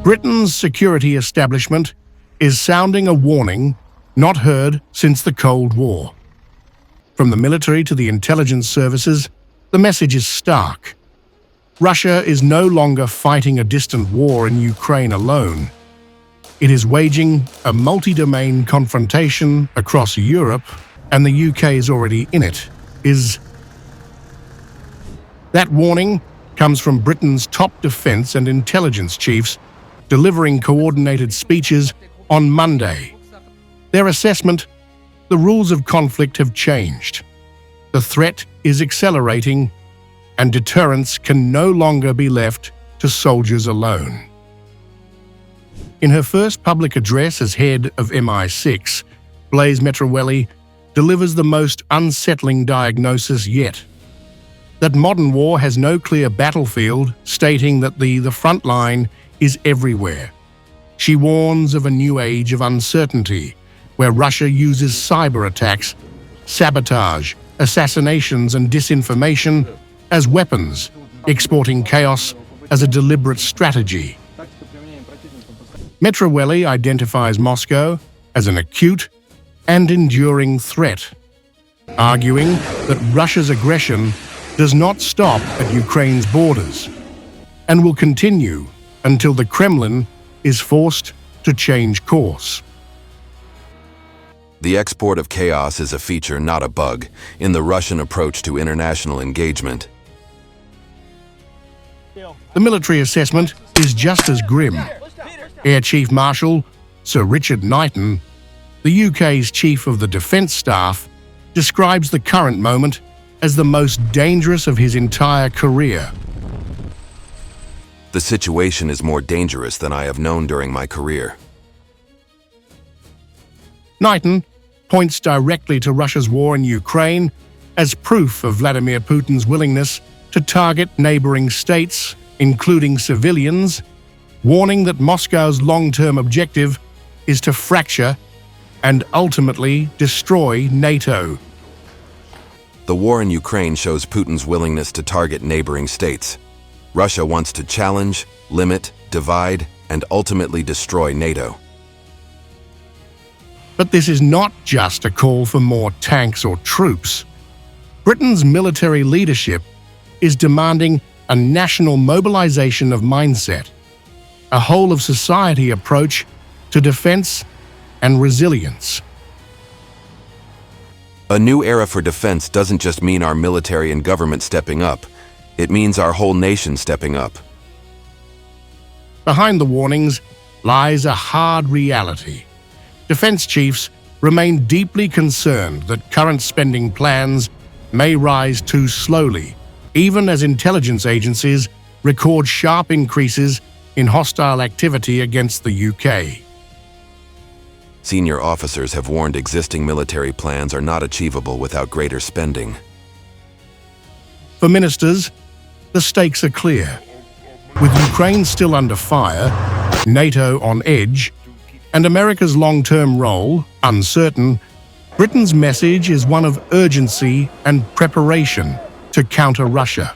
Britain's security establishment is sounding a warning not heard since the Cold War. From the military to the intelligence services, the message is stark. Russia is no longer fighting a distant war in Ukraine alone. It is waging a multi-domain confrontation across Europe, and the UK is already in it. That warning comes from Britain's top defence and intelligence chiefs delivering coordinated speeches on Monday. Their assessment: the rules of conflict have changed. The threat is accelerating, and deterrence can no longer be left to soldiers alone. In her first public address as head of MI6, Blaise Metreweli delivers the most unsettling diagnosis yet: that modern war has no clear battlefield, stating that the front line is everywhere. She warns of a new age of uncertainty, where Russia uses cyber attacks, sabotage, assassinations and disinformation as weapons, exporting chaos as a deliberate strategy. Metreweli identifies Moscow as an acute and enduring threat, arguing that Russia's aggression does not stop at Ukraine's borders and will continue until the Kremlin is forced to change course. The export of chaos is a feature, not a bug, in the Russian approach to international engagement. The military assessment is just as grim. Air Chief Marshal Sir Richard Knighton, the UK's Chief of the Defence Staff, describes the current moment as the most dangerous of his entire career. The situation is more dangerous than I have known during my career. Knighton points directly to Russia's war in Ukraine as proof of Vladimir Putin's willingness to target neighboring states, including civilians, warning that Moscow's long-term objective is to fracture and ultimately destroy NATO. The war in Ukraine shows Putin's willingness to target neighboring states. Russia wants to challenge, limit, divide, and ultimately destroy NATO. But this is not just a call for more tanks or troops. Britain's military leadership is demanding a national mobilization of mindset, a whole-of-society approach to defense and resilience. A new era for defense doesn't just mean our military and government stepping up. It means our whole nation stepping up. Behind the warnings lies a hard reality. Defense chiefs remain deeply concerned that current spending plans may rise too slowly, even as intelligence agencies record sharp increases in hostile activity against the UK. Senior officers have warned existing military plans are not achievable without greater spending. For ministers, the stakes are clear. With Ukraine still under fire, NATO on edge, and America's long-term role uncertain, Britain's message is one of urgency and preparation to counter Russia.